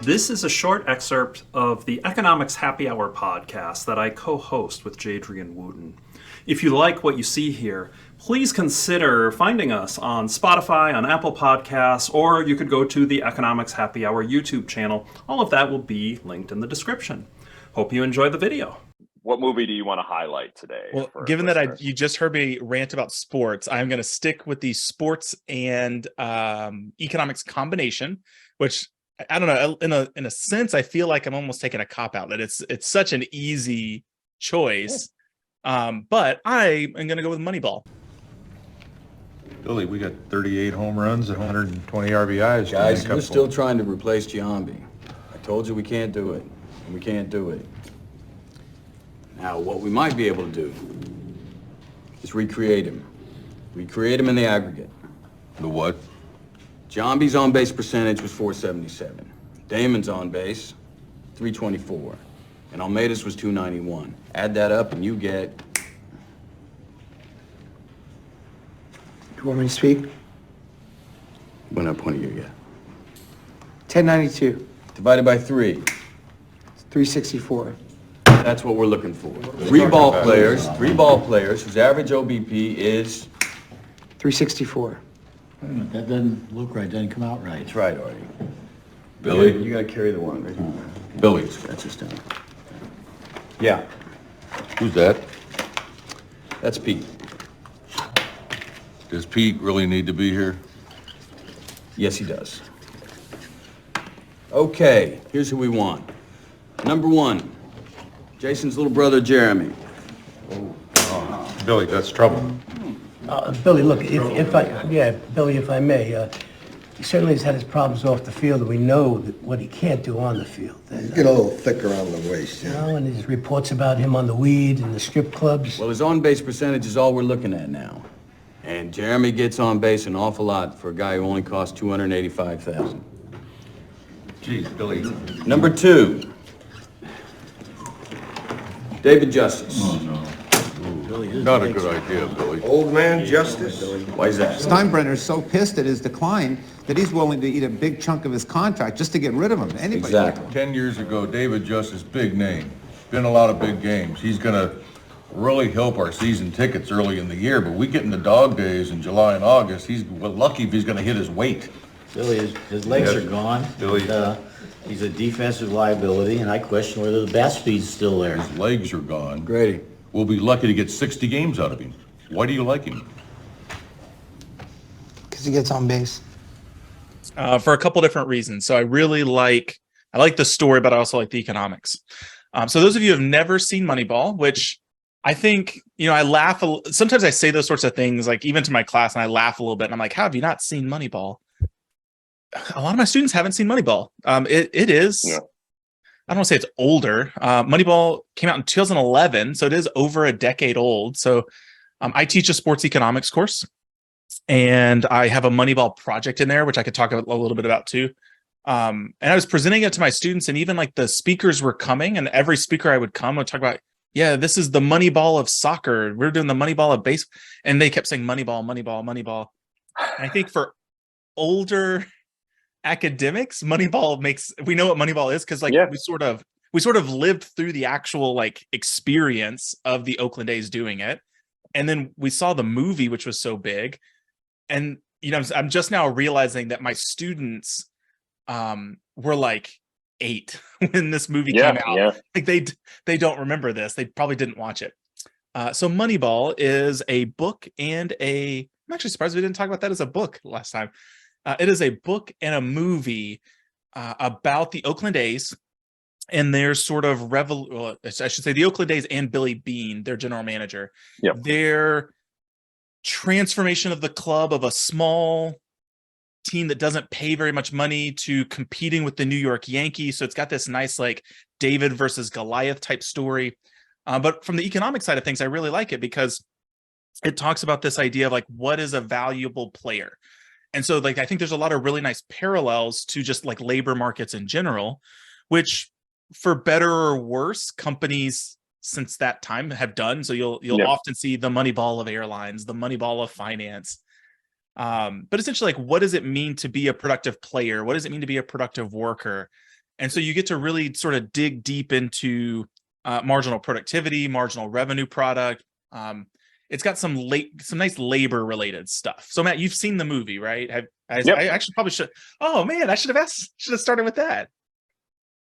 This is a short excerpt of the Economics Happy Hour podcast that I co-host with Jadrian Wooten. If you like what you see here, please consider finding us on Spotify, on Apple Podcasts, or you could go to the Economics Happy Hour YouTube channel. All of that will be linked in the description. Hope you enjoy the video. What movie do you want to highlight today? Well, given that you just heard me rant about sports, I'm going to stick with the sports and economics combination, which I don't know. In a sense, I feel like I'm almost taking a cop out that it's such an easy choice. But I am going to go with Moneyball. Billy, we got 38 home runs and 120 RBIs. Guys, we're still trying to replace Giambi. I told you we can't do it. We can't do it. Now, what we might be able to do is recreate him. Recreate him in the aggregate. The what? Giambi's on-base percentage was .477. Damon's on-base, .324. And Almeida's was .291. Add that up and you get... You want me to speak? What point do you get? 1092, Divided by 3. 364. That's what we're looking for. Three ball players whose average OBP is... 364. That doesn't look right, doesn't come out right. That's right, Artie. Billy? You gotta carry the one, right? Billy. That's just down. Yeah, Who's that? that's Pete. Does Pete really need to be here? Yes, he does. Okay, here's who we want. Number 1, Jason's little brother, Jeremy. Billy, that's trouble. Billy, look, if I may, he certainly has had his problems off the field, and we know what he can't do on the field. And, Get a little thicker around the waist, you know, and there's reports about him on the weed and the strip clubs. Well, his on-base percentage is all we're looking at now. And Jeremy gets on base an awful lot for a guy who only costs $285,000. Geez, Billy. Number 2, David Justice. Not a good idea, Billy. Old man justice? Why is that? Steinbrenner's so pissed at his decline that he's willing to eat a big chunk of his contract just to get rid of him. Anybody? Exactly. 10 years ago, David Justice, big name. Been a lot of big games. He's going to really help our season tickets early in the year, but we get in the dog days in July and August. He's lucky if he's going to hit his weight. Billy, his legs Yes. are gone. Billy. And, he's a defensive liability, and I question whether the bat speed's still there. His legs are gone. Grady. We'll be lucky to get 60 games out of him. Why do you like him? Because he gets on base. For a couple different reasons. So I like the story, but I also like the economics. So those of you who have never seen Moneyball, which I think, I laugh. Sometimes I say those sorts of things, like even to my class, and I laugh a little bit. And I'm like, how have you not seen Moneyball? A lot of my students haven't seen Moneyball. It is, yeah. I don't want to say it's older. Moneyball came out in 2011, so it is over a decade old. So I teach a sports economics course, and I have a Moneyball project in there, which I could talk a little bit about too. And I was presenting it to my students, and even like the speakers were coming, and every speaker I would come would talk about, yeah, this is the Moneyball of soccer. We're doing the Moneyball of baseball. And they kept saying Moneyball, Moneyball, Moneyball. And I think for older academics, Moneyball we know what Moneyball is, because we sort of lived through the actual like experience of the Oakland A's doing it, and then we saw the movie, which was so big. And I'm just now realizing that my students were like 8 when this movie came out. Like they don't remember this. They probably didn't watch it. So Moneyball is a book and I'm actually surprised we didn't talk about that as a book last time. It is a book and a movie about the Oakland A's and their sort of I should say the Oakland A's and Billy Beane, their general manager. Yep. Their transformation of the club of a small team that doesn't pay very much money to competing with the New York Yankees. So it's got this nice like David versus Goliath type story. But from the economic side of things, I really like it because it talks about this idea of like, what is a valuable player? And so like, I think there's a lot of really nice parallels to just like labor markets in general, which for better or worse, companies since that time have done. So you'll often see the Moneyball of airlines, the Moneyball of finance. But essentially, like, what does it mean to be a productive player? What does it mean to be a productive worker? And so you get to really sort of dig deep into marginal productivity, marginal revenue product. It's got some nice labor related stuff. So Matt, you've seen the movie, right? Yep. I actually probably should. Oh man, I should have started with that.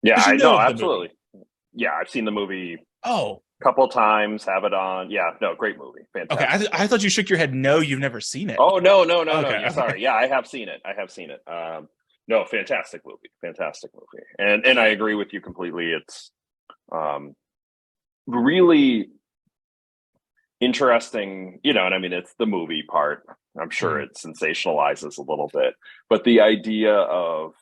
Yeah, 'Cause you I know know, of the absolutely. movie. Yeah, I've seen the movie Oh, a couple times, have it on. Yeah, no, great movie. okay. Fantastic. I thought you shook your head. No, you've never seen it. Oh, no, no, no, no. Okay, You're okay. sorry. Yeah, I have seen it. I have seen it. No, fantastic movie. Fantastic movie. And I agree with you completely. It's really interesting, and I mean, it's the movie part. I'm sure it sensationalizes a little bit, but the idea of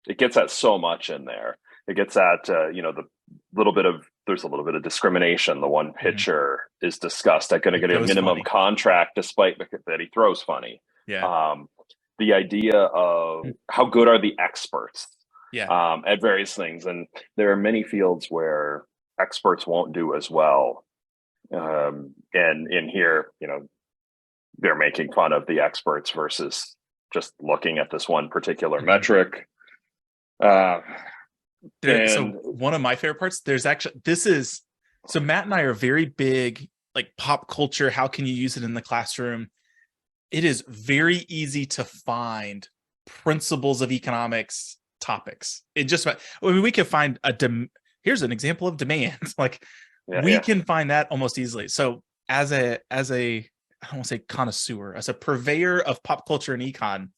it gets at so much in there. It gets at there's a little bit of discrimination. The one pitcher is discussed at going to get a minimum contract despite that he throws funny. Yeah. The idea of how good are the experts at various things, and there are many fields where experts won't do as well. And in here, they're making fun of the experts versus just looking at this one particular metric. So one of my favorite parts, so Matt and I are very big, like pop culture. How can you use it in the classroom? It is very easy to find principles of economics topics. We can find here's an example of demand. Like we can find that almost easily. So as a I don't want to say connoisseur, as a purveyor of pop culture and econ,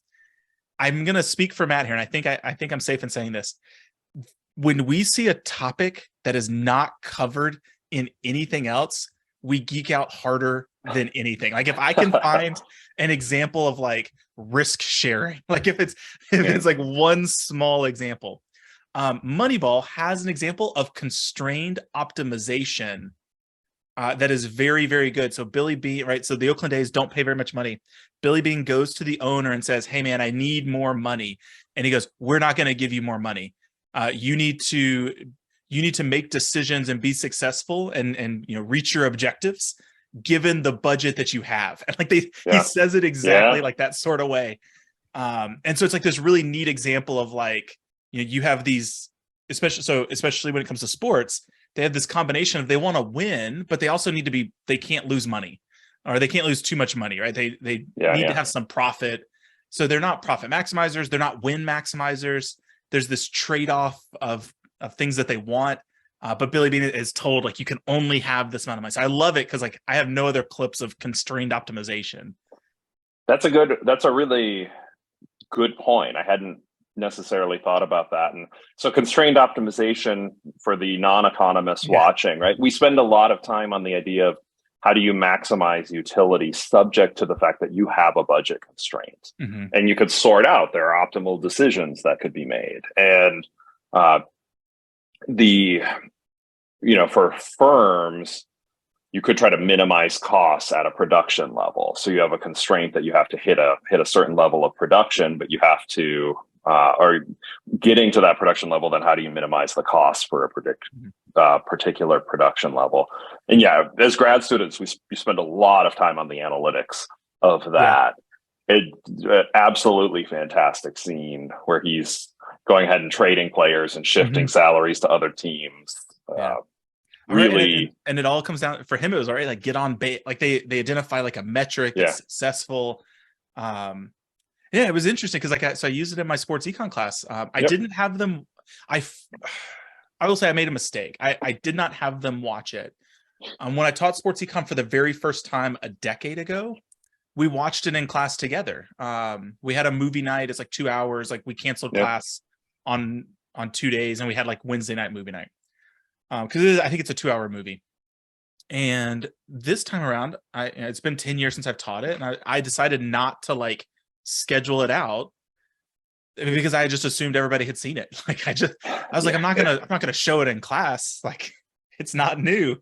I'm going to speak for Matt here. And I think I'm safe in saying this. When we see a topic that is not covered in anything else, we geek out harder than anything. Like if I can find an example of like risk sharing, like if it's like one small example, Moneyball has an example of constrained optimization that is very, very good. So Billy Beane, right? So the Oakland A's don't pay very much money. Billy Beane goes to the owner and says, "Hey man, I need more money." And he goes, "We're not going to give you more money. You need to make decisions and be successful and reach your objectives given the budget that you have." And like he says it exactly like that sort of way. And so it's like this really neat example of like, you have these, especially when it comes to sports, they have this combination of they want to win, but they also they can't lose money, or they can't lose too much money, right? They need to have some profit. So they're not profit maximizers. They're not win maximizers. There's this trade-off of things that they want. But Billy Beane is told like, you can only have this amount of money. So I love it because like I have no other clips of constrained optimization. That's a really good point. I hadn't necessarily thought about that. And so constrained optimization for the non-economists watching, right? We spend a lot of time on the idea of how do you maximize utility subject to the fact that you have a budget constraint. And you could sort out, there are optimal decisions that could be made. And for firms, you could try to minimize costs at a production level. So you have a constraint that you have to hit a certain level of production, but you have to, or getting to that production level, then how do you minimize the cost for a particular production level? And as grad students, we spend a lot of time on the analytics of that. Absolutely fantastic scene where he's going ahead and trading players and shifting salaries to other teams. Really, and it all comes down for him. It was already like get on base. Like they identify like a metric that's successful. It was interesting because I used it in my sports econ class. I didn't have them. I will say I made a mistake. I did not have them watch it. When I taught sports econ for the very first time a decade ago, we watched it in class together. We had a movie night. It's like 2 hours. Like we canceled class on 2 days, and we had like Wednesday night movie night. Because I think it's a 2-hour movie. And this time around, it's been 10 years since I've taught it, and I decided not to like schedule it out because I just assumed everybody had seen it. Like I was like, I'm not gonna show it in class. Like it's not new.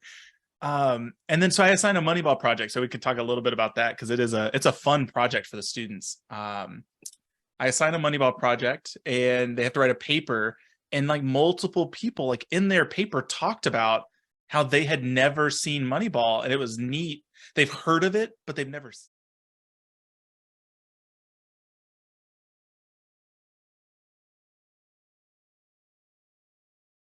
And then so I assigned a Moneyball project, so we could talk a little bit about that because it's a fun project for the students. I assigned a Moneyball project, and they have to write a paper. And like multiple people like in their paper talked about how they had never seen Moneyball, and it was neat. They've heard of it, but they've never seen it.